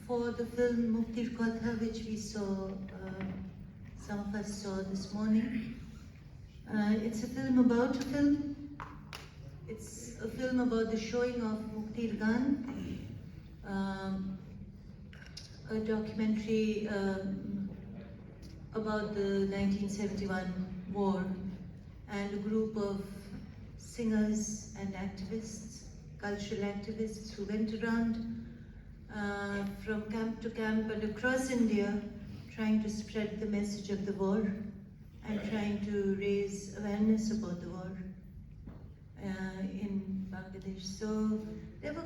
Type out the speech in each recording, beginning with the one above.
for the film Muktir Katha, which we saw, some of us saw this morning. It's a film about a film. It's a film about the showing of Muktir Gan, a documentary about the 1971 war, and a group of singers and activists, cultural activists who went around from camp to camp and across India, trying to spread the message of the war and trying to raise awareness about the war in Bangladesh. So there was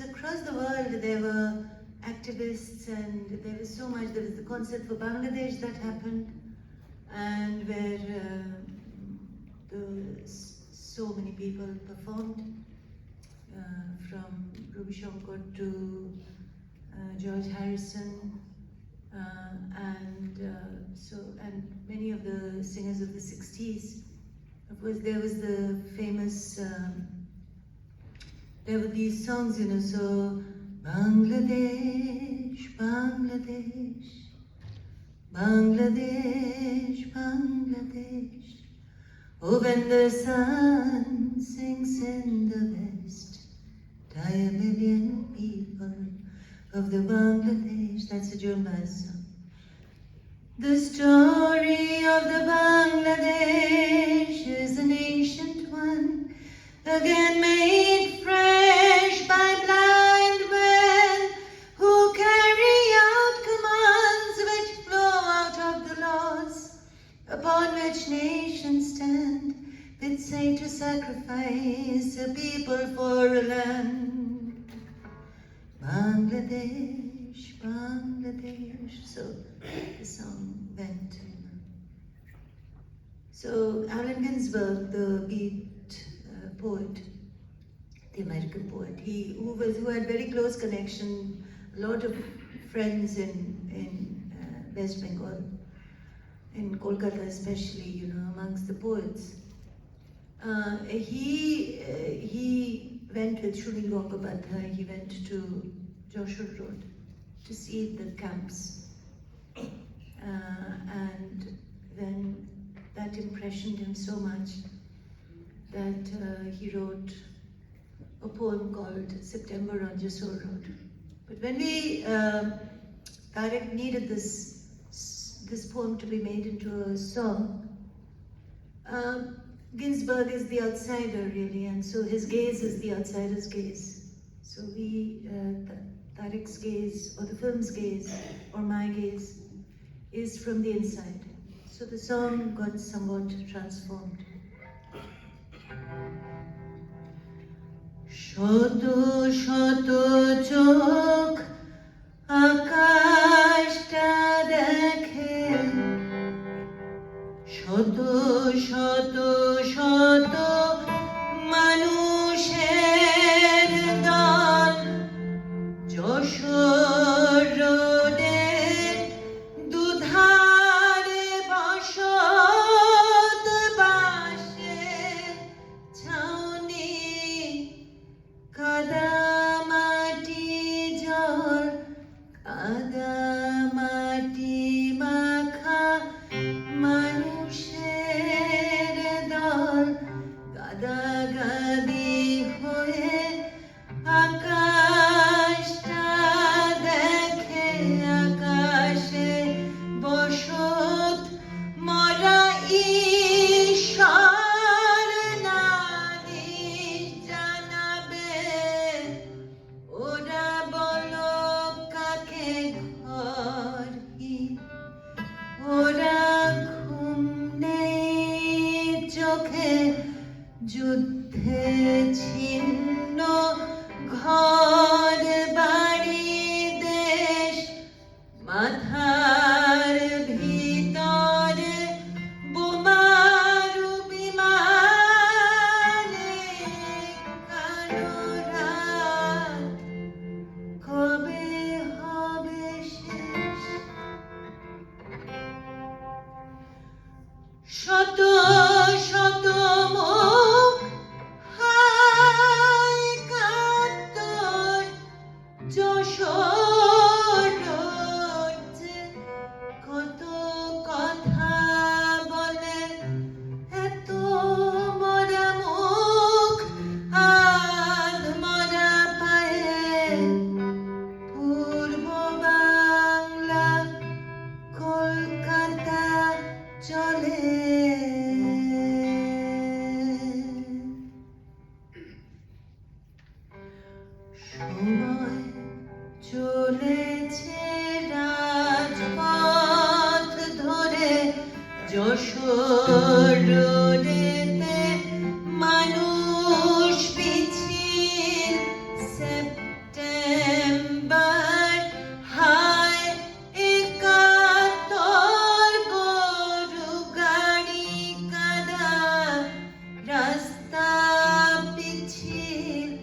across the world, there were activists, and there was so much. There was the concert for Bangladesh that happened, and where so many people performed, from Ruby Shankar to George Harrison, and many of the singers of the 60s. Of course, there was the famous, there were these songs, so Bangladesh, Bangladesh, Bangladesh, Bangladesh. Oh, when the sun sinks in the west, die a million people of the Bangladesh. That's a John Baez song. The story of the Bangladesh is an ancient one, again made fresh by blind men who carry out commands which flow out of the laws upon which nations stand, bid say to sacrifice a people for a land. Bangladesh, Bangladesh. So the song went. So Allen Ginsberg, the beat poet, the American poet, who had very close connection, a lot of friends in West Bengal, in Kolkata especially, amongst the poets. He went with Shulin Gangapathy, he went to Joshua Road to see the camps. And then that impressioned him so much that he wrote a poem called September on Jessore Road. But when Tarek needed this poem to be made into a song, Ginsberg is the outsider really, and so his gaze is the outsider's gaze. So Tarek's gaze, or the film's gaze, or my gaze, is from the inside. So the song got somewhat transformed. Shoto shoto chok akashta dekhe, shoto shoto shoto manusher dal, Joshua Roader dudhare bashod bashe chhauni, kadamati jol, kadamati makha manusher dal, gada gadi hoye akashta dekhe, akashe boshot mora ishar nanish janabe, ora bolo kake ghor hi, ora ঘুম নেই চোখে, যুদ্ধে ছিন্ন ঘর বাড়ি দেশ, মাথার ভিতরে বোমার বিমানে, কালো রাত কবে হবে শেষ। শত শত মুখ হায় কাতর, যশোর চলেছে রাজপথ ধরে যশোর রোডেতে মানুষ পিছিল সেপ্টেম্বর হায় একাত্তর গরু গাড়ি কাদা রাস্তা পিছিল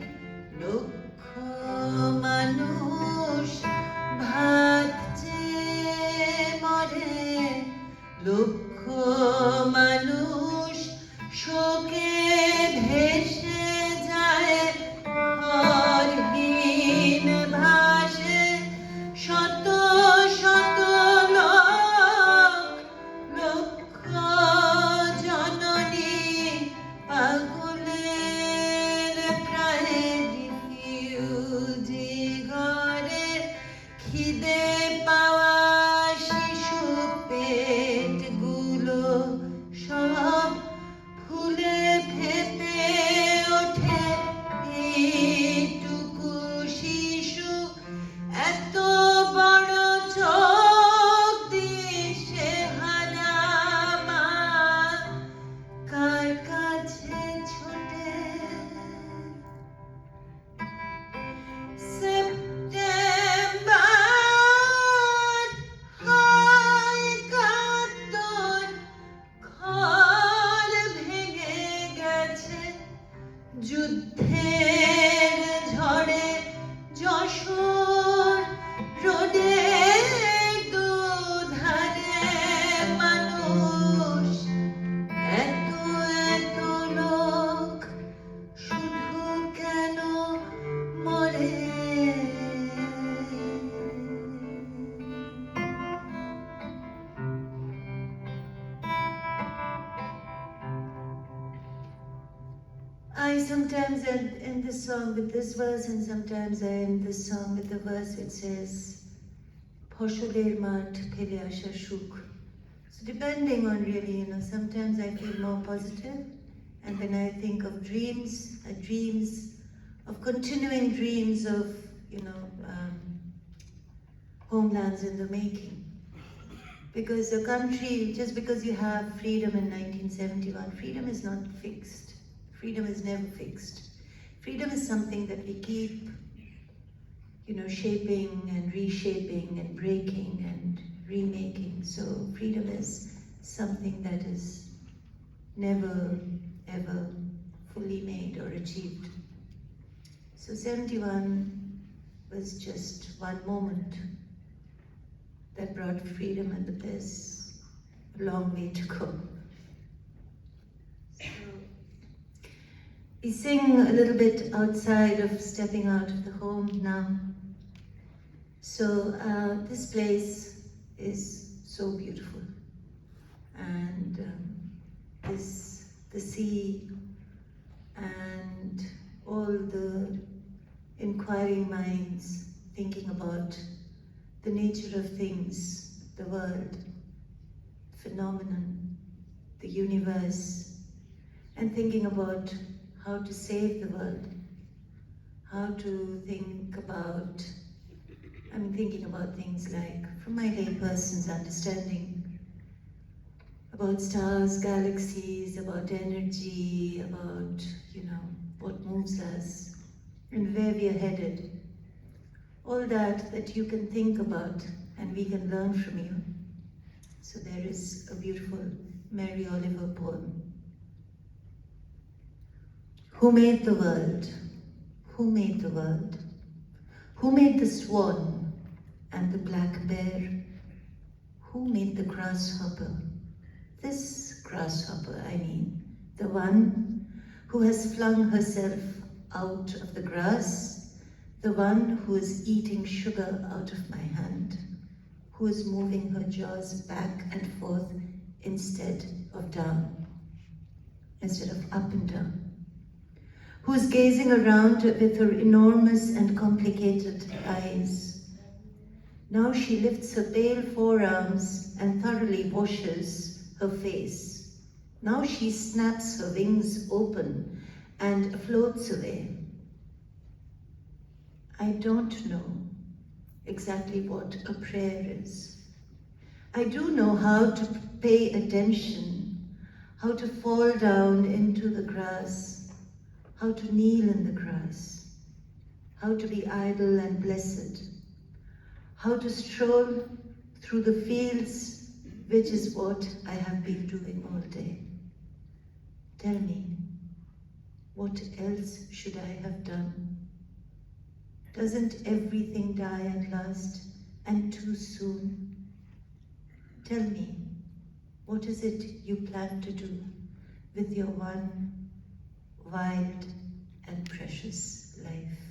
লক্ষ মানুষ ভাত চেয়ে মরে লক্ষ মানুষ শোকে ভেসে যায় ঘরহীন ভাসে শত শত লোক লক্ষ জননী পাগলের প্রায় রিফিউজি ঘরে খিদে পাওয়া শিশু পেটগুলো সব ফুলে ফেপে ওঠে এইটুকু শিশু এত বড় চোখ দিশে হারা মা কার কাছে ছোটে সেপ্টেম্বর হায় কাতর ঘর ভেঙে গেছে যুদ্ধের ঝড়ে যশোর রোডের দুধারে মানুষ এত এত লোক শুধু কেন মরে I sometimes end this song with this verse and sometimes I end this song with the verse which says Phosholer mat phele asha shuk. So depending on really, sometimes I feel more positive and then I think of dreams of continuing dreams of, homelands in the making. Because a country, just because you have freedom in 1971, freedom is not fixed. Freedom is never fixed. Freedom is something that we keep, shaping and reshaping and breaking and remaking. So freedom is something that is never, ever fully made or achieved. So 71 was just one moment that brought freedom, and there's a long way to go. We sing a little bit outside of stepping out of the home now. So this place is so beautiful, and the sea and all the inquiring minds thinking about the nature of things, the world, phenomenon, the universe, and thinking about how to save the world, how to think about, thinking about things like, from my layperson's understanding, about stars, galaxies, about energy, about, what moves us, and where we are headed. All that you can think about, and we can learn from you. So there is a beautiful Mary Oliver poem. Who made the world? Who made the world? Who made the swan and the black bear? Who made the grasshopper? This grasshopper, the one who has flung herself out of the grass, the one who is eating sugar out of my hand, who is moving her jaws back and forth instead of down, instead of up and down, who is gazing around with her enormous and complicated eyes. Now she lifts her pale forearms and thoroughly washes her face. Now she snaps her wings open and floats away. I don't know exactly what a prayer is. I do know how to pay attention, how to fall down into the grass, how to kneel in the grass, how to be idle and blessed, how to stroll through the fields, which is what I have been doing all day. Tell me, what else should I have done? Doesn't everything die at last, and too soon? Tell me, what is it you plan to do with your one wild and precious life?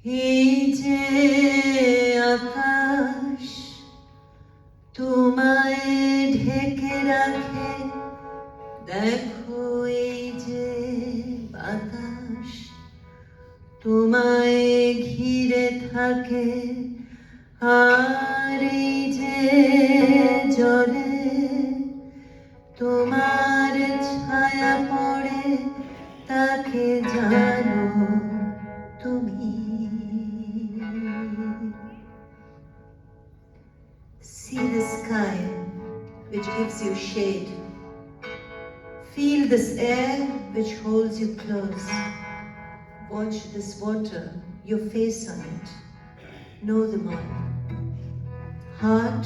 এই যে আকাশ তোমায় ঢেকে রাখে, দেখো এই যে বাতাস তোমায় ঘিরে থাকে, আর এই যে জলে তোমার ছায়া পড়ে, তাকে জানো তুমি। See the sky which gives you shade. Feel this air which holds you close. Watch this water, your face on it. Know them all. Heart,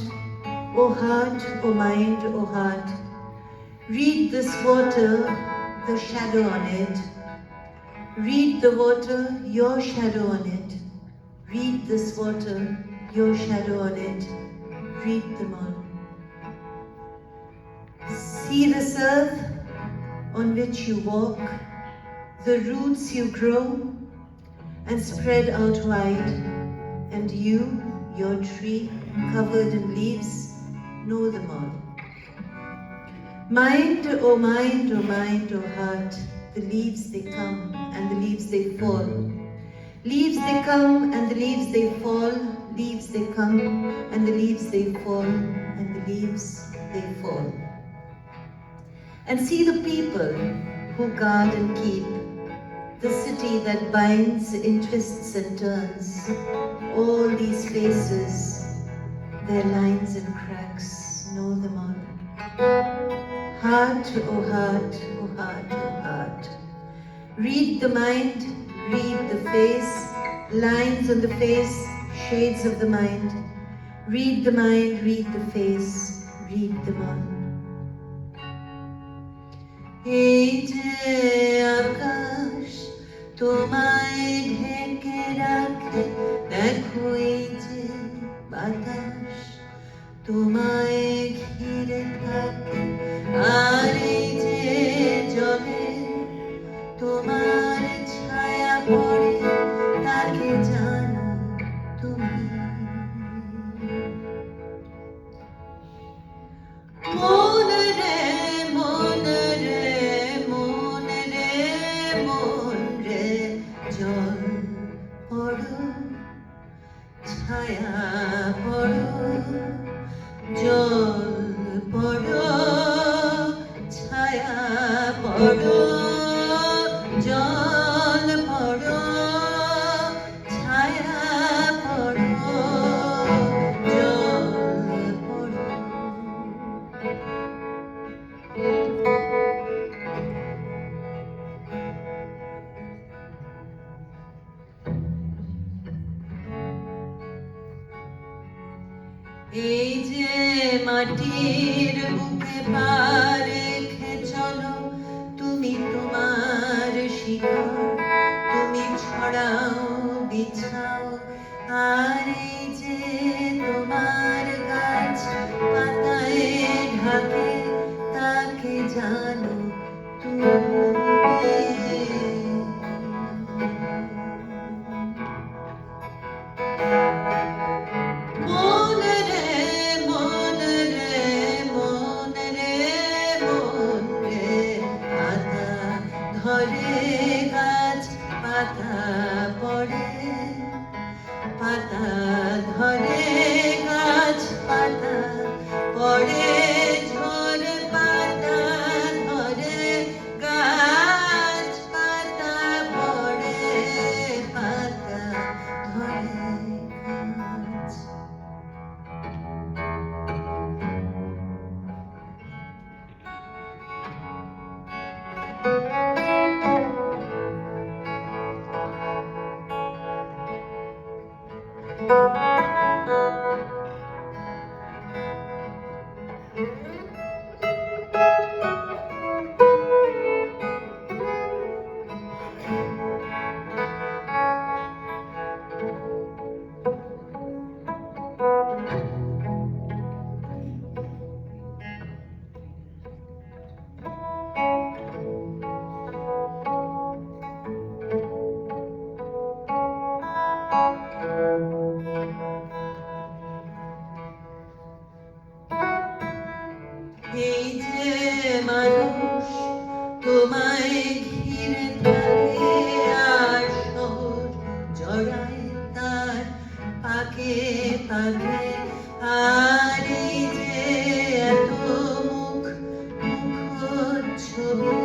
oh mind, oh heart. Read this water, the shadow on it. Read the water, your shadow on it. Read this water, your shadow on it. Read them all. See this earth on which you walk, the roots you grow and spread out wide, and you, your tree, covered in leaves, know them all. Mind, oh mind, oh mind, oh heart, the leaves they come and the leaves they fall. Leaves they come and the leaves they fall, leaves they come and the leaves they fall, and the leaves they fall. And see the people who guard and keep the city that binds in twists and turns. All these faces, their lines and cracks, know them all. Heart, oh heart, oh heart, oh heart. Read the mind, read the face, lines on the face, shades of the mind. Read the mind, read the face, read them all. এই যে আকাশ তোমায় ঢেকে রাখে, দেখো এই যে বাতাস তোমায় ঘিরে থাকে, আর এই যে জলে তোমার ছায়া পড়ে, তাকে জানো তুমি। মন রে মন রে মন রে মন রে, জল পড়ো ছায়া পড়ো, জল পড়ো ছায়া পড়ো, জল পড়ো ছায়া পড়ো, জল পড়ো। এই যে মাটির বুকে পা রেখে চলো, তুমি তোমার শিকড় তুমি ছড়াও বিছাও, আর এই যে তোমার গাছ পাতায় ঢাকে, তাকে জানো তুমি। মন রে মন রে মন রে মন রে, পাতা ধরে গাছ পাতা পড়ে, পাতা ধরে গাছ পাতা এই যে মানুষ তোমায় ঘিরে থাকে আর শহর জড়ায় তার পাকে পাকে আর এই যে এত মুখ ছবি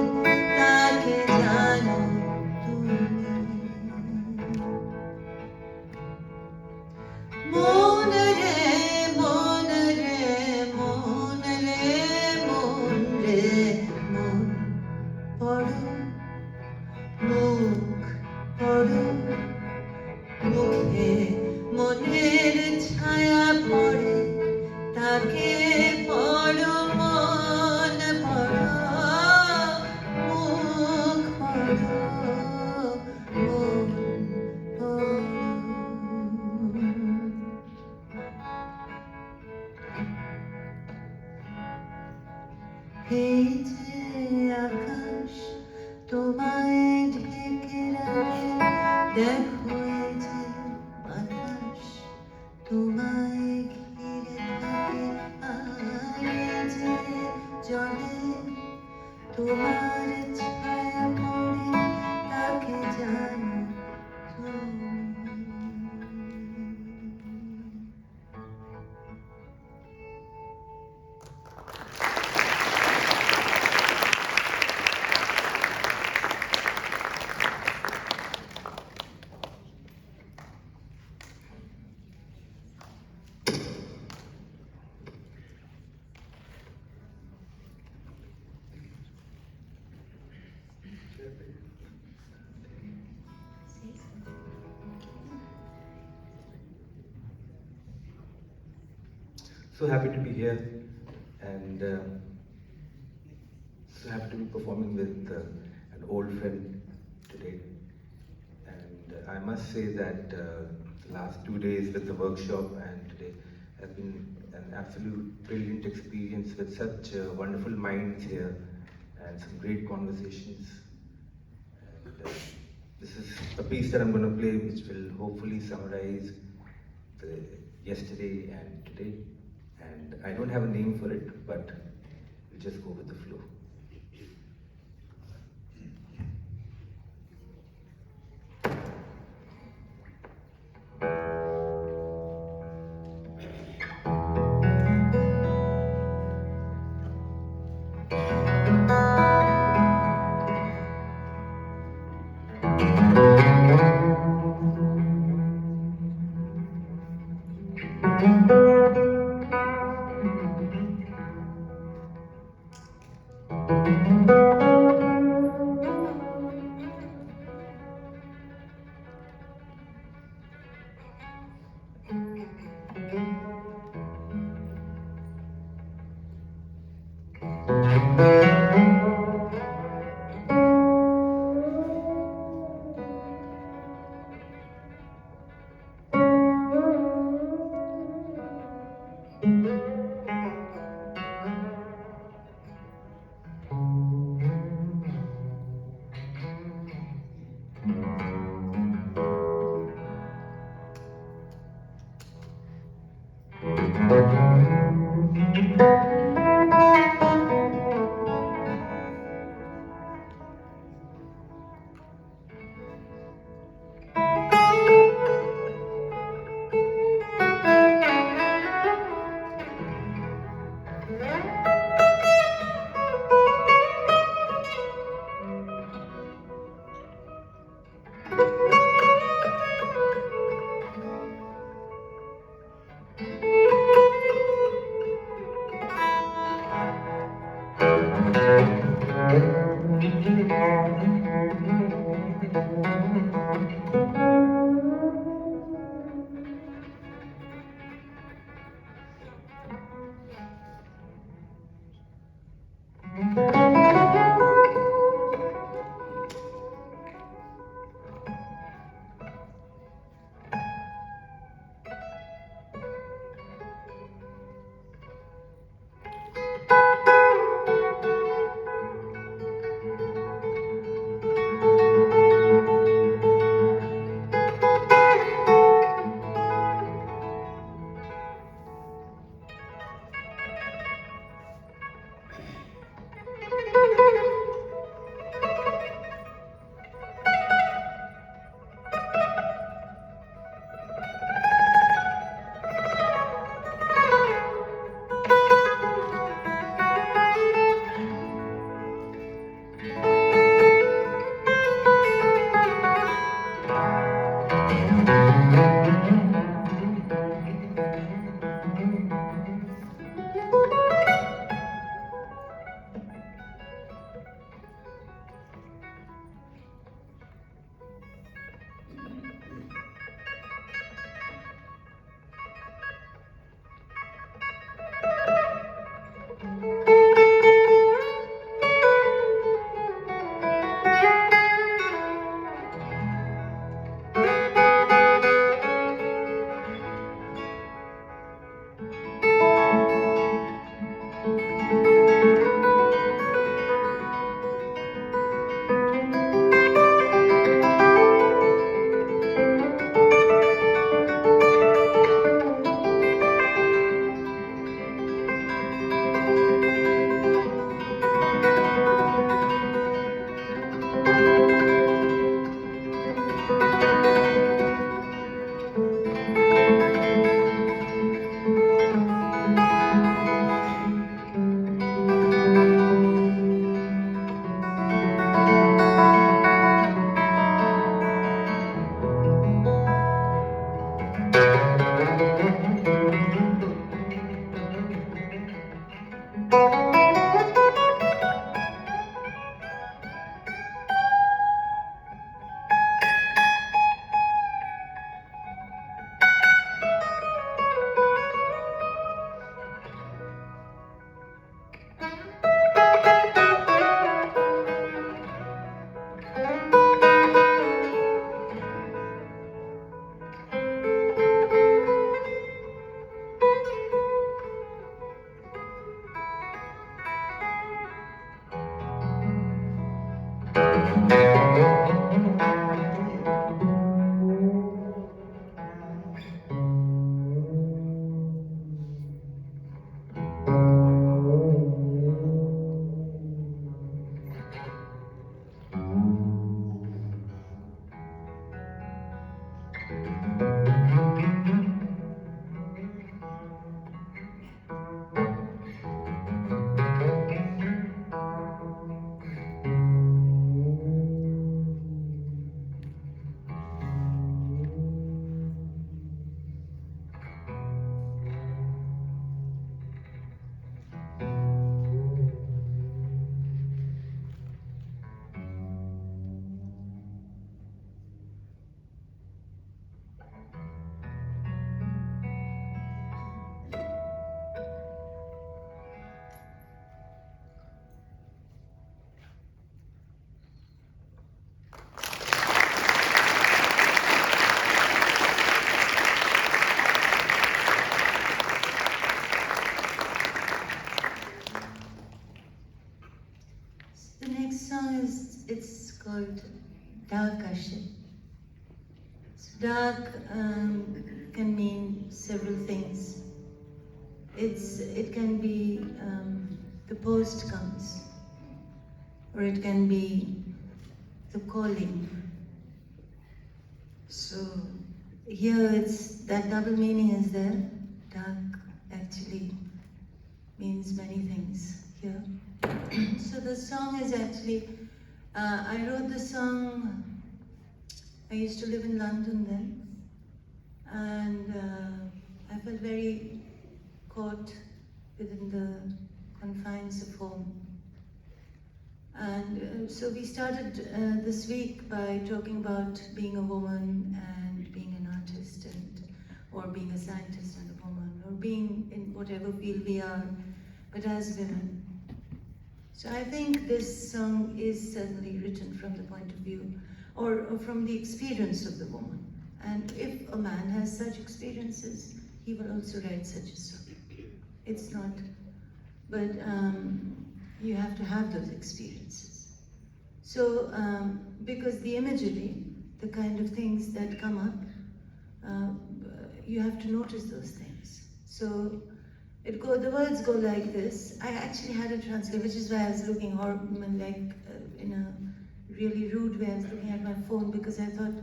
তাকে জানো তুমি মন রে মন রে মন রে মন রে মন পড়ো মুখ পড়ো মুখে মনের ছায়া পড়ে তাকে পড়ো মন পড়ো মুখ পড়ো মন পড়ো এই যে আকাশ তোমায় ঢেকে রাখে দেখো এই যে বাতাস তোমায় ঘিরে থাকে আর এই যে জলে তোমার ছায়া পড়ে তাকে জানো তুমি So happy to be here and so happy to be performing with an old friend today. And I must say that the last 2 days with the workshop and today has been an absolute brilliant experience with such wonderful minds here and some great conversations. And this is a piece that I'm going to play which will hopefully summarize the yesterday and today. And I don't have a name for it, but we'll just go with the flow. The next song it's called Dark Ashit. So dark can mean several things. It can be the post comes, or it can be the calling. So here it's that double meaning is there. Dark actually means many things here. So the song is actually, I wrote the song, I used to live in London then, and I felt very caught within the confines of home. And so we started this week by talking about being a woman and being an artist, or being a scientist and a woman, or being in whatever field we are, but as women. So I think this song is certainly written from the point of view, or from the experience of the woman. And if a man has such experiences, he will also write such a song. It's not, but you have to have those experiences. So, because the imagery, the kind of things that come up, you have to notice those things. So, the words go like this. I actually had a translation, which is why I was looking in a really rude way. I was looking at my phone because I thought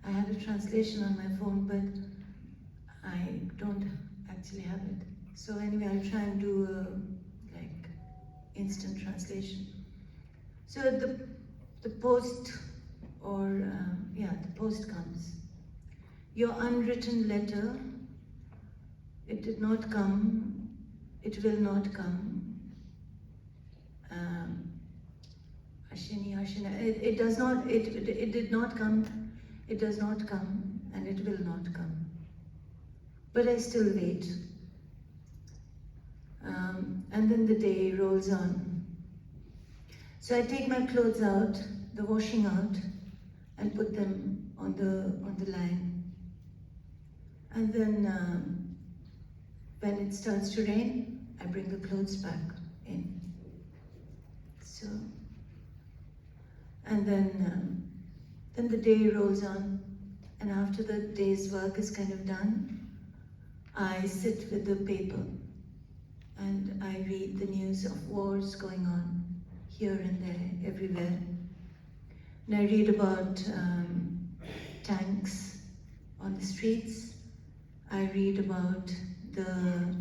I had a translation on my phone, but I don't actually have it. So anyway, I'll try and do instant translation. So the post, the post comes. Your unwritten letter, it did not come, it will not come. Ashini, Ashina, it does not, it did not come, it does not come, and it will not come. But I still wait. And then the day rolls on. So I take my clothes out, the washing out, and put them on the line. And then when it starts to rain, I bring the clothes back in. So, and then the day rolls on, and after the day's work is kind of done, I sit with the paper and I read the news of wars going on here and there, everywhere. And I read about tanks on the streets. I read about the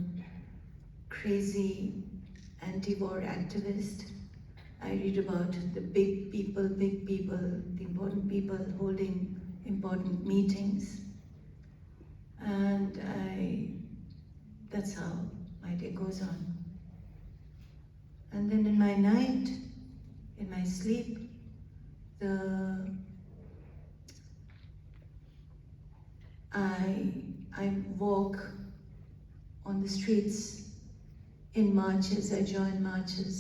crazy anti-war activist. I read about the big people, the important people holding important meetings. And that's how my day goes on. my night, in my sleep, I walk on the streets in marches. I join marches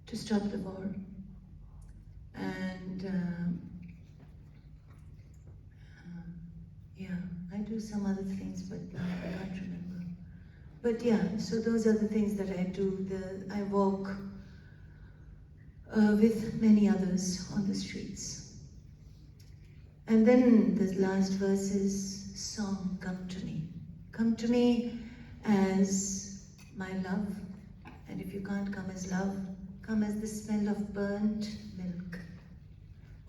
to stop the war. And yeah, I do some other things, but now I can't remember. But yeah, so those are the things that I do. I walk with many others on the streets. And then the last verse is song, Come to Me. Come to me as my love. And if you can't come as love, come as the smell of burnt milk.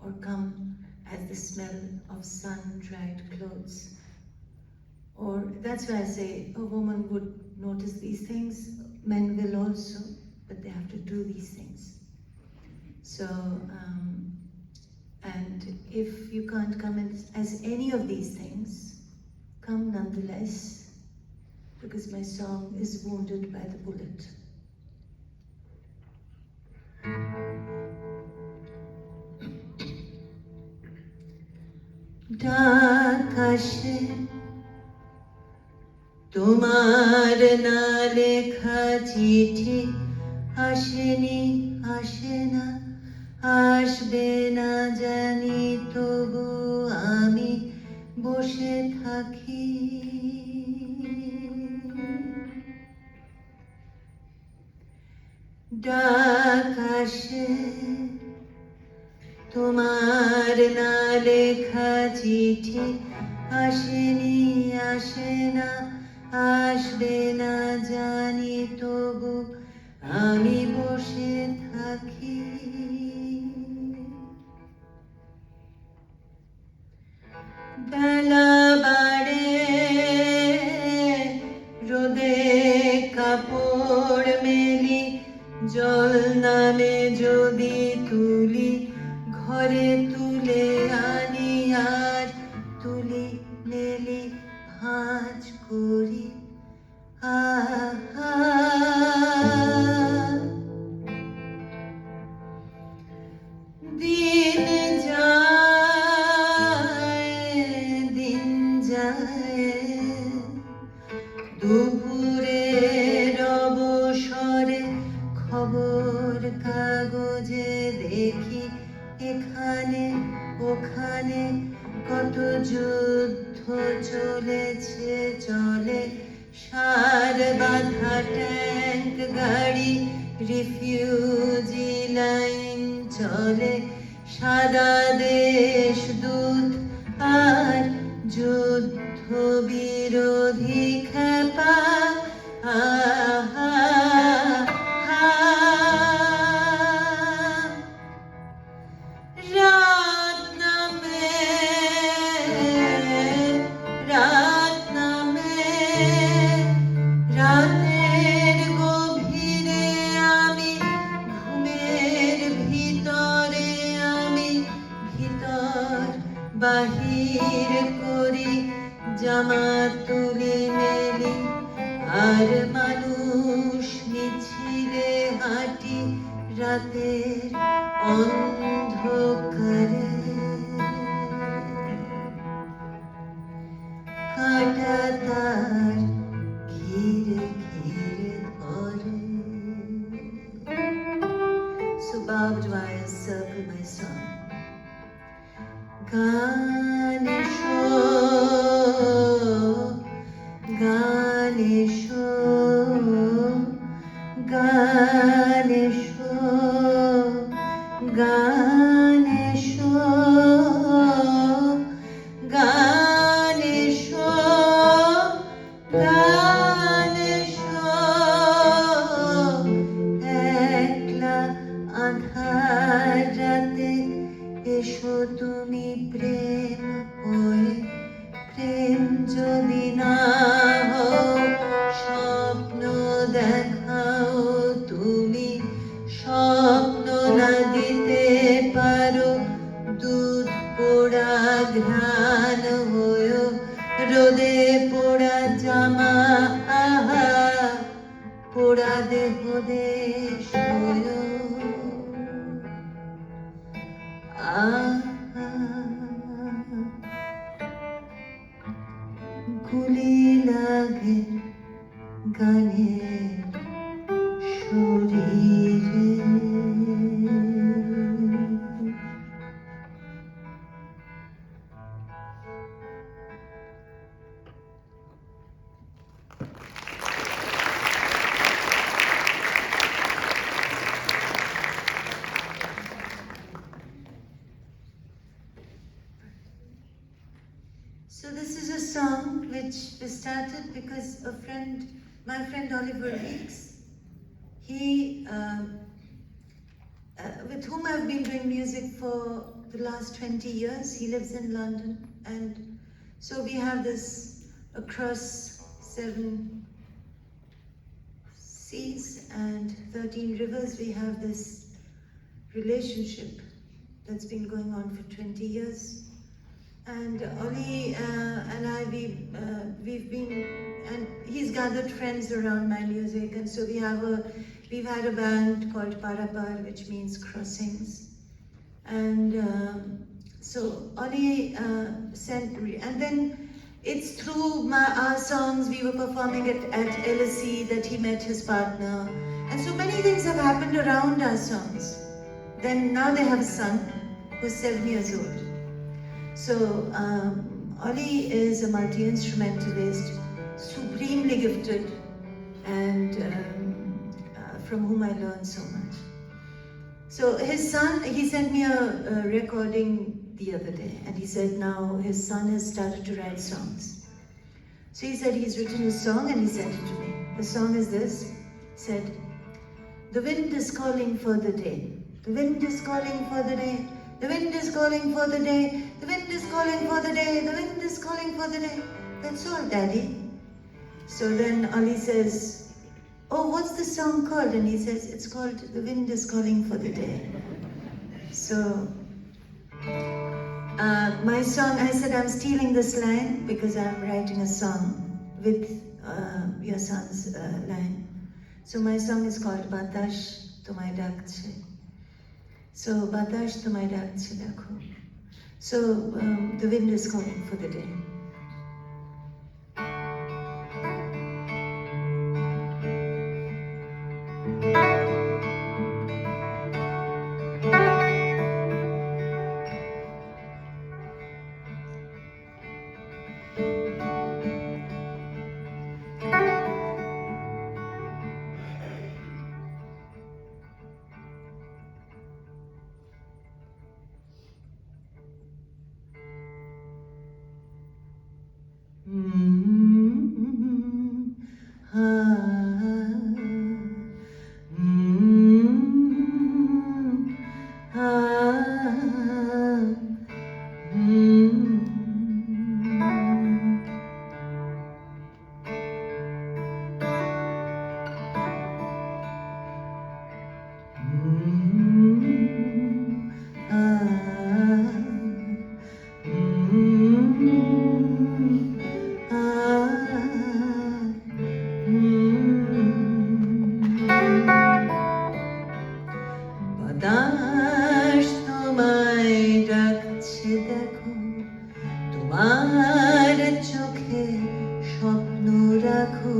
Or come as the smell of sun-dried clothes. Or that's why I say a woman would notice these things, men will also, but they have to do these things. So, and if you can't come as any of these things, come nonetheless, because my song is wounded by the bullet. ডাকাশে তোমার না লেখা চিঠি আসেনি, আসে না, আসবে না জানি, তবু আমি বসে থাকি। ডাকাশে তোমার না লেখা চিঠি আসেনি, আসে না, আসবে না জানি, তবু আমি বসে থাকি। বেলা বাড়ে রোদে কাপড় মেলি, জল নামে যদি তুলি, ঘরে তুলে আনি আর তুলি মেলি ভাঁজ করি। আহা দিন যায়, দিন যায়, দুপুরের অবসরে খবর কাগজে দেখি এখানে ওখানে কত যুদ্ধ চলেছে, চলে সার বাঁধা ট্যাঙ্ক গাড়ি, রিফিউজি লাইন চলে, সাদা দেশ দূত আর যুদ্ধ বিরোধী খেপা। আহা রাত নামে, রাত নামে, রাতের গভীরে আমি ঘুমের ভিতরে আমি ভিতর বাহির করি, জামা তুলি মেলি আর মানুষ মিছিলে হাঁটি রাতের অন্ধকারে। কাঁটা তার ঘিরে ঘিরে ধরে। So barbed wires circle my song. Ganesho, Ganesho, Ganesho, Ganesho, Ganesho, Ganesho, একলা আঁধার রাতে এসো তুমি প্রেম হয়ে, প্রেম যদি না হও স্বপ্ন দেখাও তুমি, দেহ দেশ হয়ো গুলি লাগে গানের শরীরে So this is a song which was started because my friend Oliver Weeks, with whom I've been doing music for the last 20 years. He lives in London, and so we have this across 7 seas and 13 rivers. We have this relationship that's been going on for 20 years. And Oli and I, we've been, and he's gathered friends around my music, and so we've had a band called Parapar, which means crossings. And so Oli sent, and then it's through our songs. We were performing at LSE that he met his partner, and so many things have happened around our songs. Then now they have a son who's 7 years old. So, Oli is a multi-instrumentalist, supremely gifted, and from whom I learned so much. So his son, he sent me a recording the other day, and he said now his son has started to write songs. So he said he's written a song and he sent it to me. The song is this, he said, "The wind is calling for the day, the wind is calling for the day, the wind is calling for the day, the wind is calling for the day, the wind is calling for the day." That's all, Daddy. So then Oli says, "Oh, what's the song called?" And he says, "It's called The Wind is Calling for the Day." So, my song, I said I'm stealing this line because I'm writing a song with your son's line. So my song is called Batash Tomai Dakche. So, Batash Tomai Dakche Dakho. So, the wind is calling for the day. বাতাস তোমায় ডাকছে দেখো, তোমার চোখে স্বপ্ন রাখো,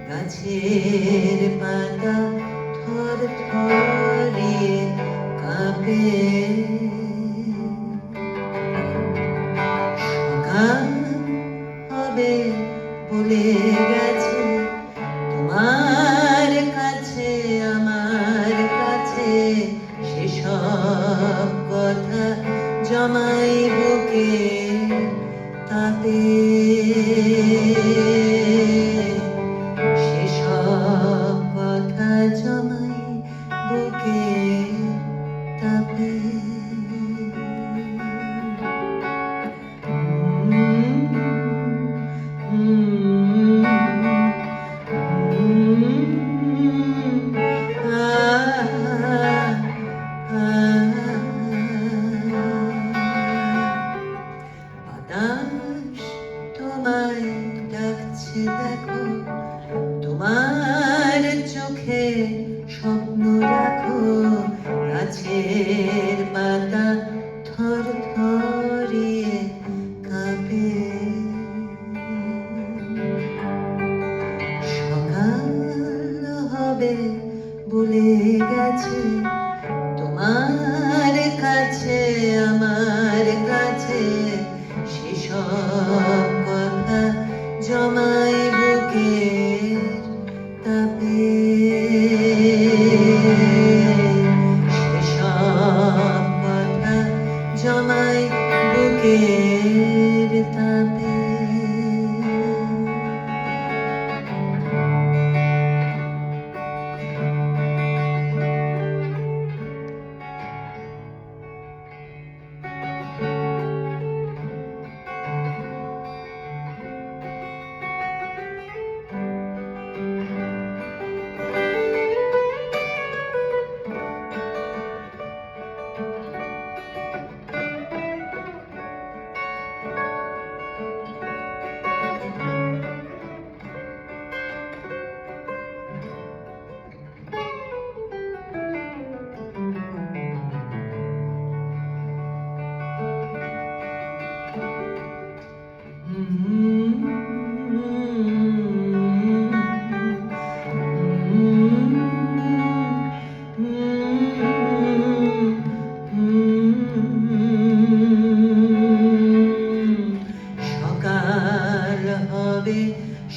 গাছের পাতা থর থরে কাঁপে, সকাল হবে বলে গেছে তোমার কাছে আমার কাছে, সেসব কথা জমাই বুকে তাতে, সেসব কথা জমাই বুকে তাতে। বাতাস তোমায় ডাকছে দেখো, তোমার চোখে চোখে স্বপ্ন রাখো, গাছের পাতা থর থরিয়ে কাঁপে। সকাল হবে বলে গেছে তোমার কাছে আমার কাছে, সেসব কথা জমাই বুকের তাপে। সেসব কথা জমাই বুকের তাপে।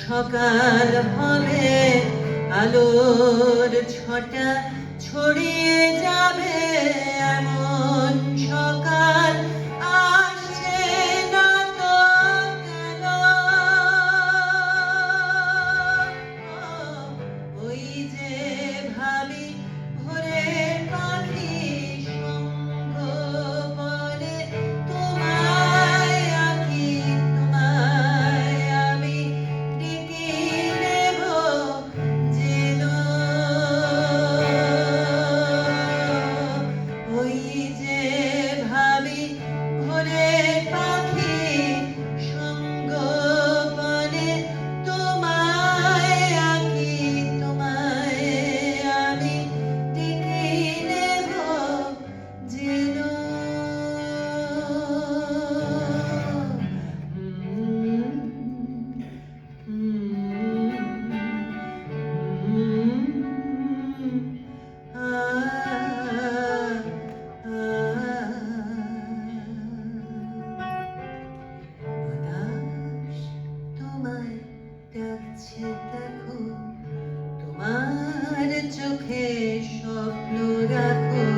সকাল হবে, আলোর ছটা ছড়িয়ে যাবে, এমন সকাল আসছে না তো কেন? ওই যে ভাবি ভোরে পাখি সঙ্গ বলে, তোমায় আঁকি তোমায় আমি ডেকে নেব যেন। ওই যে ভাবি ভোরে পাখি সঙ্গ বলে, তোমায় আঁকি তোমায় আমি ডেকে নেব যেন। বাতাস তোমায় ডাকছে দেখো, তোমার চোখে স্বপ্ন রাখো,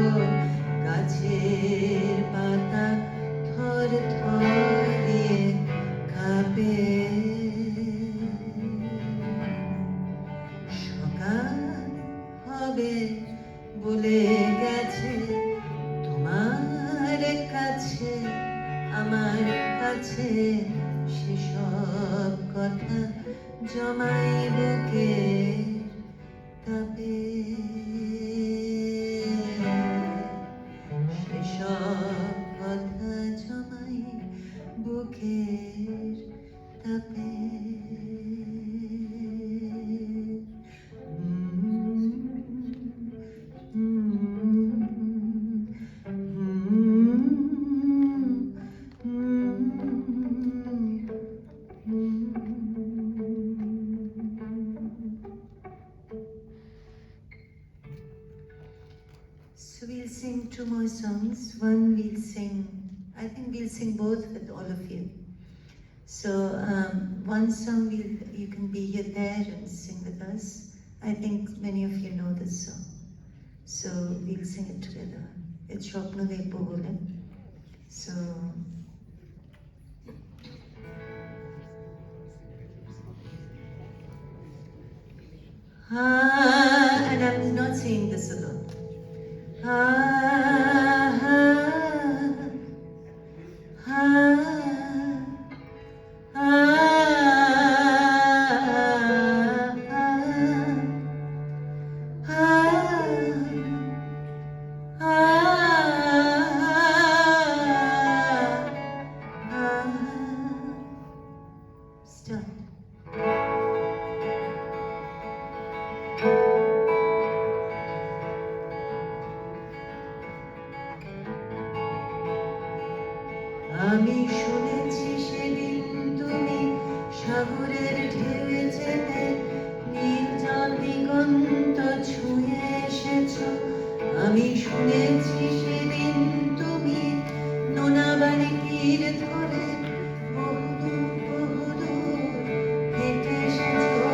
গাছের পাতা থর থরিয়ে কাঁপে। সকাল হবে বলে গেছে তোমার কাছে আমার কাছে, সেসব কথা জমাই বুকের তাপে। সেসব কথা জমাই বুকের তাপে। So we'll sing two more songs. One we'll sing, I think we'll sing both with all of you. So one song you can be here there and sing with us. I think many of you know this song. So we'll sing it together. It's Shopno Dekbo Bole. So and I'm not singing this alone. Start. আমি শুনেছি সেদিন তুমি সাগরের ঢেউয়ে চেপে নীল জল দিগন্ত ছুঁয়ে এসেছো। আমি শুনেছি সেদিন তুমি নোনা বাড়ি তীর ধরে বহুদূর বহুদূর হেঁটে এসেছো।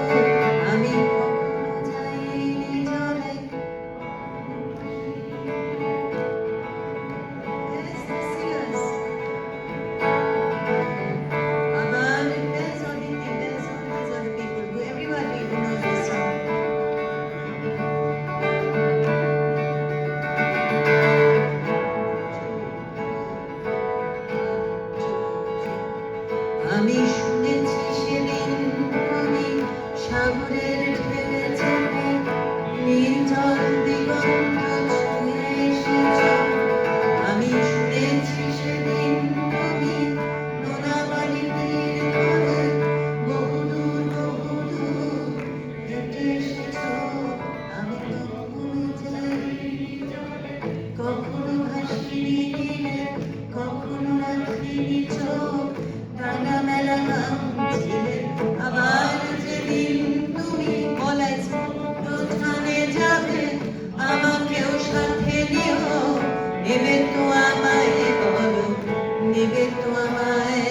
আমি কখনো যাইনি জলে। Yes, the singers. Abar, there's Aditi, there's all these other people, everybody who knows this song. আমি শুনেছি সেদিন তুমি সাগরের ঢেউয়ে চেপে নীল জল দিগন্ত ছুঁয়ে এসেছো। আমি শুনেছি সেদিন তুমি নোনা বালি তীর ধরে বহুদূর বহুদূর হেঁটে এসেছো। আমি কখনো যাইনি জলে, কখনো ভাসিনি নীলে, কখনো রাখিনি চোখ, টানা মেলা ভাঙছিলে। আবার যেদিন তুমি বলাই সমুদ্রখানে যাবে, আমাকেও সাথে নিও, নেবে তো আমায় বলো, নেবে তো আমায়।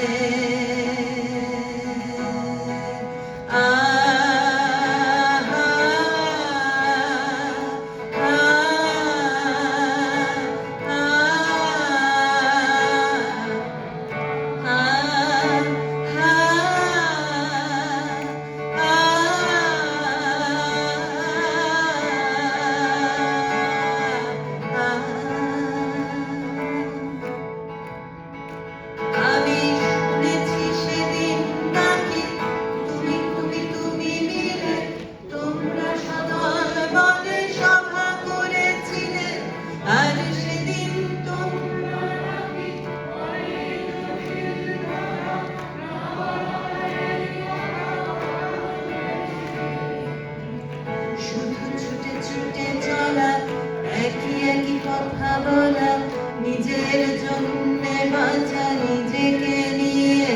আমি শুনেছি সেদিন নাকি তুমি তুমি তুমি মিলে তোমরা সদল বলে সভা করেছিলে। আর সেদিন তোমরা নাকি শুধু ছুটে ছুটে চলা, একই একই কথা বলা, নিজের জন্যে বাঁচা নিজেকে নিয়ে।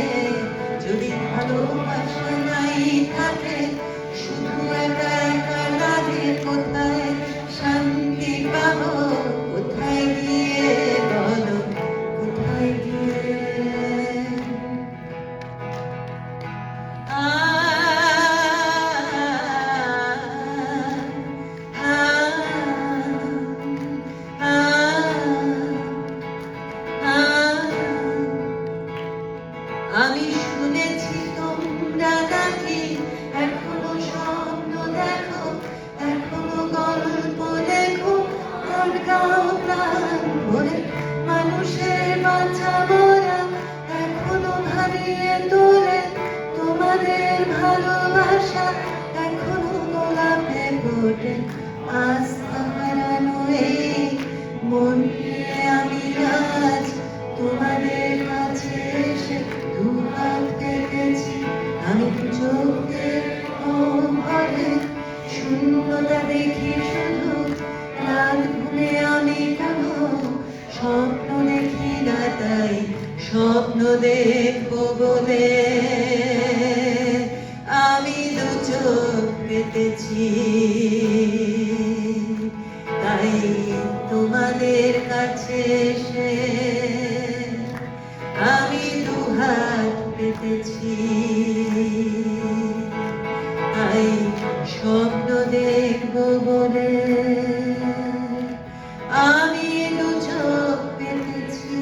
যদি ভালোবাসা নাই থাকে, শুধু একা একা লাগে, কোথায় শান্তি পাবো, কোথায় গিয়ে বলো, কোথায় গিয়ে। আমি শুনেছি তোমরা নাকি এখনো স্বপ্ন দেখো, এখনো গল্প লেখো, আর গাও প্রাণ ভরে মানুষের বাঁচা মরা এখনো ভাবিয়ে তোলে। তোমাদের ভালোবাসা এখনো গোলাপে ফোটে। আস্থা হারানো এই মন নিয়ে আমি আজ তোমাদের কাছে এসে দুহাত পেতেছি। আমি চোখে ভরে শূন্যতা দেখি শুধু, রাত ঘুমে আমি কেন স্বপ্ন দেখি না, তাই স্বপ্ন দেখবো বলে আমি দু চোখ পেতেছি। তাই তোমাদের কাছে এসে আমি দুহাত পেতেছি। তাই স্বপ্ন দেখবো বলে আমি দু চোখ পেতেছি।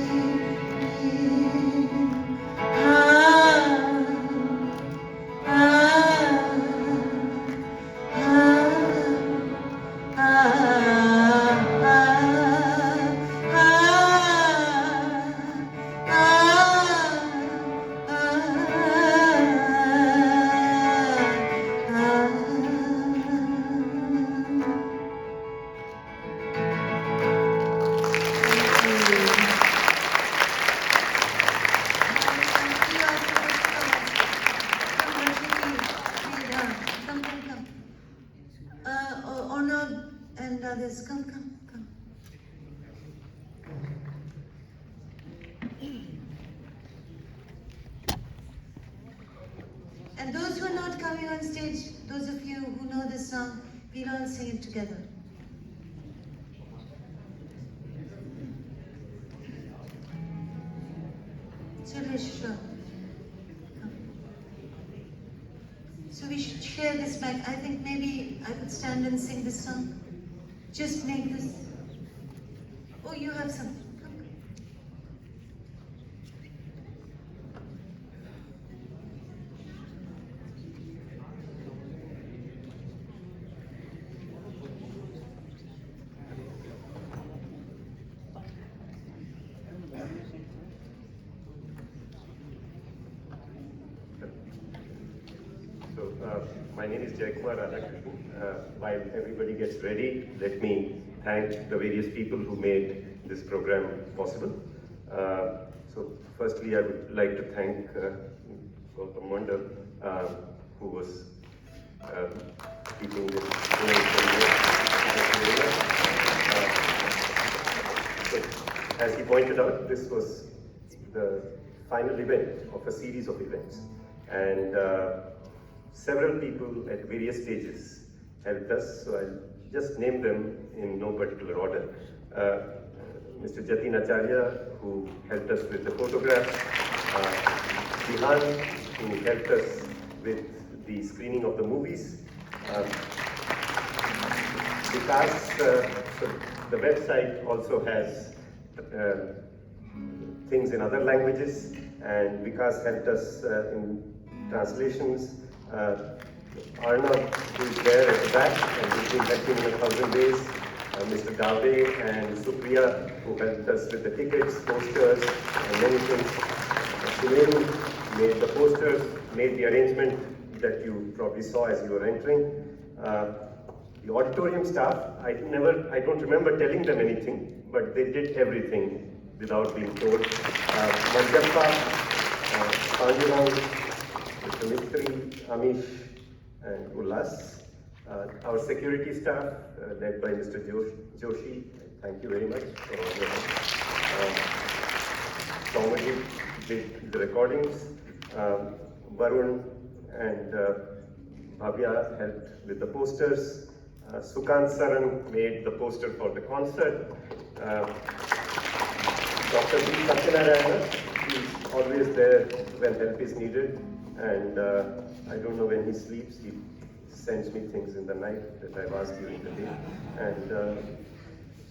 And others, come. stage, those of you who know this song, we'll all sing it together. Sure. So we should share this mic. I think maybe I could stand and sing this song. Just make this. Oh, you have some. My name is Jaikumar Radhakrishnan. While everybody gets ready, let me thank the various people who made this program possible. So firstly, I would like to thank Gautam Mandal, who was keeping this going for me. So, as he pointed out, this was the final event of a series of events. And several people at various stages helped us, so I'll just name them in no particular order. Mr. Jatin Acharya, who helped us with the photographs, Bihan, who helped us with the screening of the movies, Vikas, so the website also has things in other languages, and Vikas helped us in translations. Arnav, who is there at the back, and he's been helping in 1,000 ways. Mr. Dave and Supriya, who helped us with the tickets, posters, and many things. Sumeru made the posters, made the arrangement that you probably saw as you were entering. The auditorium staff, I don't remember telling them anything, but they did everything without being told. Manjappa, Panjurang, Mr. Mistry, Amish, and Ullas. Our security staff, led by Mr. Joshi, thank you very much for all your help. Somebody did the recordings. Varun and Bhavya helped with the posters. Sukant Saran made the poster for the concert. Dr. B. Satyanarayana is always there when help is needed. And I don't know when he sleeps, he sends me things in the night that I've asked during the day. And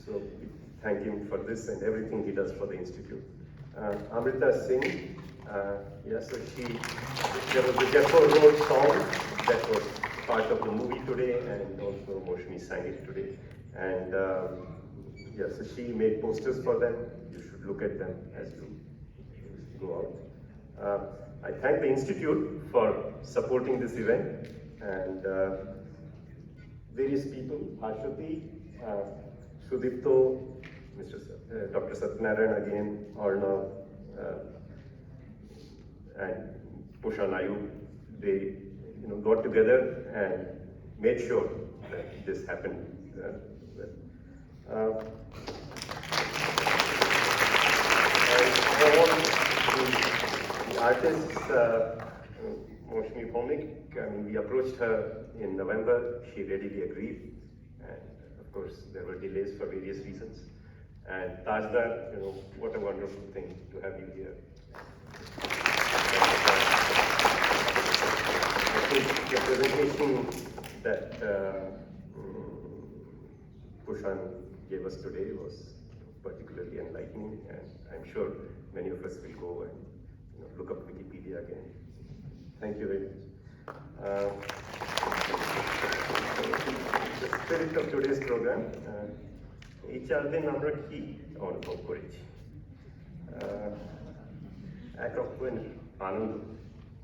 so we thank him for this and everything he does for the Institute. Amrita Singh, so there was the Jaipur Road song that was part of the movie today, and also Moushumi sang it today. And so she made posters for them. You should look at them as you go out. I thank the Institute for supporting this event, and various people, Ashwati, Sudipto, Dr. Satyanarayana again, Arnav, and Pushan Ayyub, they got together and made sure that this happened. And all the artists, Moushumi Bhowmik, we approached her in November, she readily agreed, and of course there were delays for various reasons. And Tajdar, what a wonderful thing to have you here. I think the presentation that Pushan gave us today was particularly enlightening, and I'm sure many of us will go and look up Wikipedia again. Thank you very much. The spirit of today's program, এই 4 দিন আমরা কি অনুভব করেছি? একরকম আনন্দ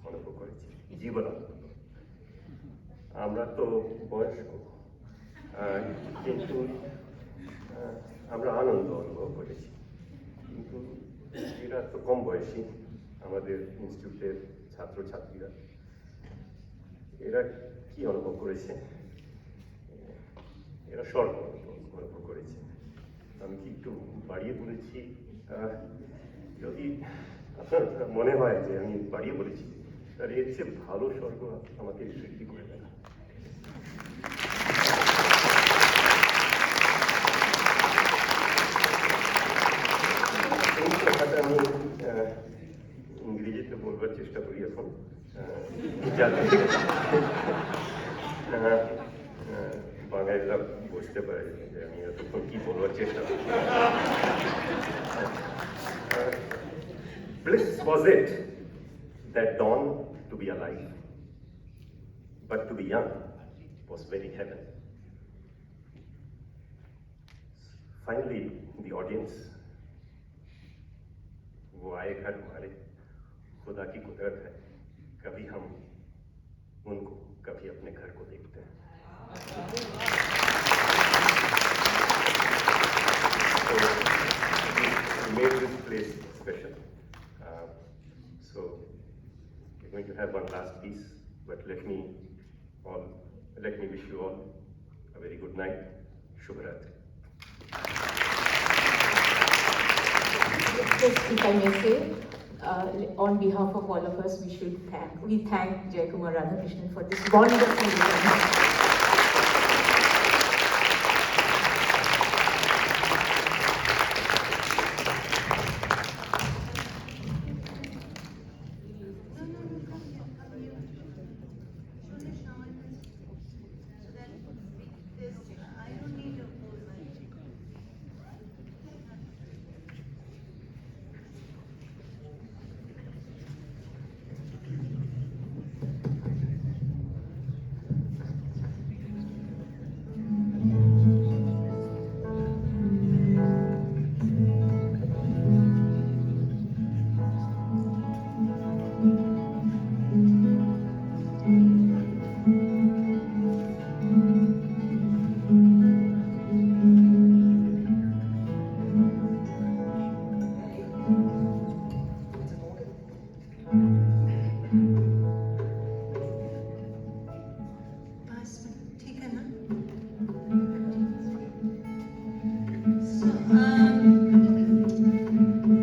অনুভব করেছি, জীবন আনন্দ। আমরা তো বয়স্ক, কিন্তু আমরা আনন্দ অনুভব করেছি। কিন্তু এরা তো কম বয়সী, আমাদের ইনস্টিটিউটের ছাত্রছাত্রীরা, এরা কি অনুভব করেছে? এরা স্বর্গ অনুভব করেছে। আমি কি একটু বাড়িয়ে বলেছি? যদি আপনার মনে হয় যে আমি বাড়িয়ে বলেছি, আর এর চেয়ে ভালো স্বর্গ আমাকে সৃষ্টি করে দেয়। এই কথাটা আমি ইংরেজিতে বলবার চেষ্টা করি এখন, যাতে বাঙালিরা বুঝতে পারে যে আমি এতক্ষণ কি বলবার চেষ্টা করি। Bliss was it that dawn to be alive, but to be young was very heaven. Finally, the audience, वो आए घर हमारे, खुदा की कुदरत है, कभी हम उनको कभी अपने घर को देखते हैं। So, we made this place special. So we're going to have one last piece, but let me wish you all a very good night. Shubharatri. Just if I may say, on behalf of all of us, we thank Jayakumar Radhakrishnan for this wonderful event.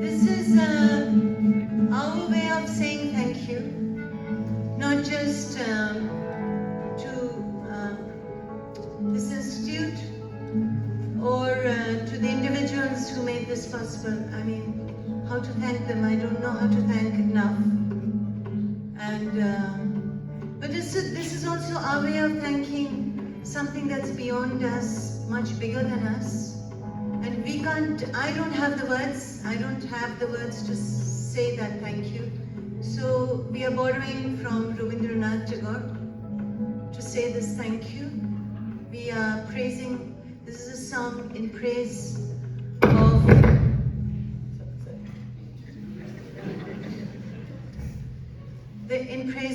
This is our way of saying thank you, not just to this institute or to the individuals who made this possible. I mean, how to thank them, I don't know how to thank enough. And but this is also our way of thanking something that's beyond us, much bigger than us. And we can't, I don't have the words to say that thank you. So we are borrowing from Rabindranath Tagore to say this thank you. We are praising, this is a song in praise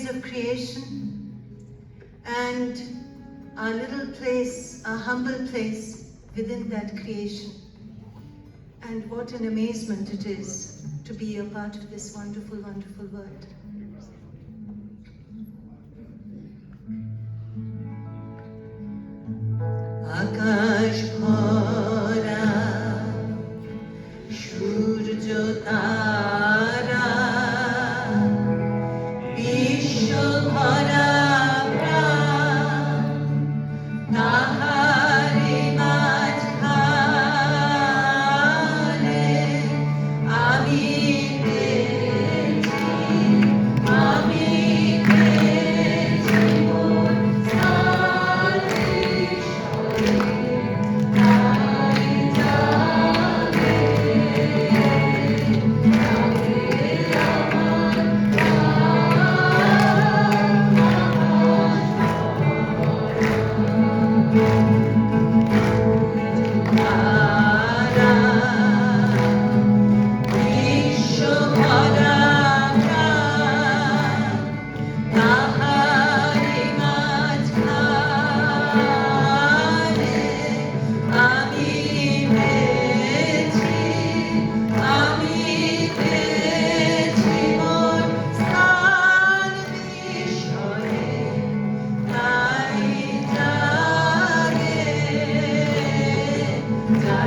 of creation and our little place, our humble place within that creation. And what an amazement it is to be a part of this wonderful, wonderful world. Akash bhora, surjo tara, vishwa bhora pran, tahari majhane, ami Da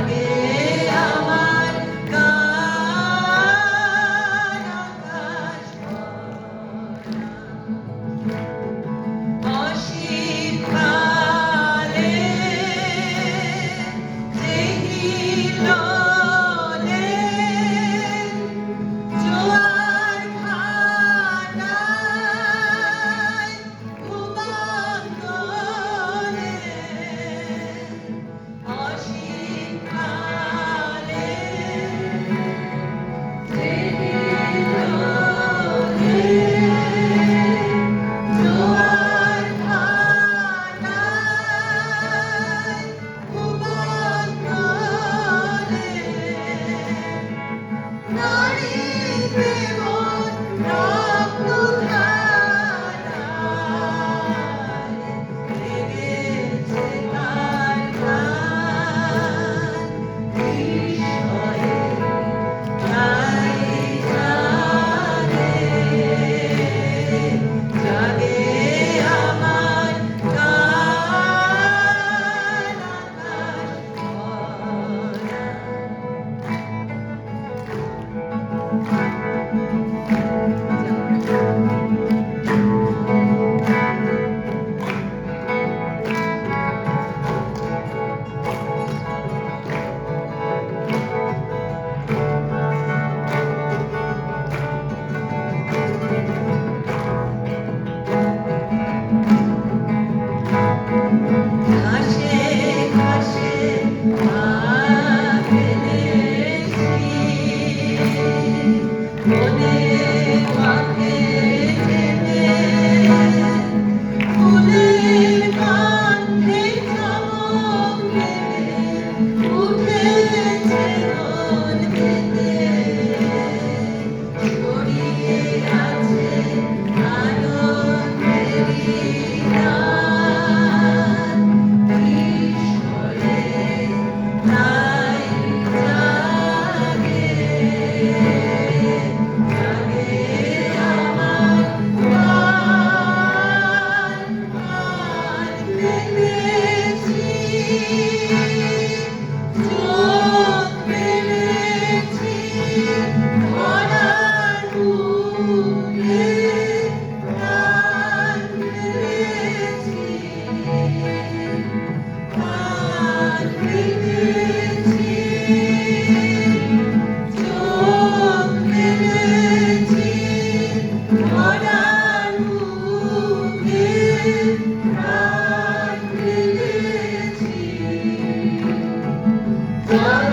Junaid.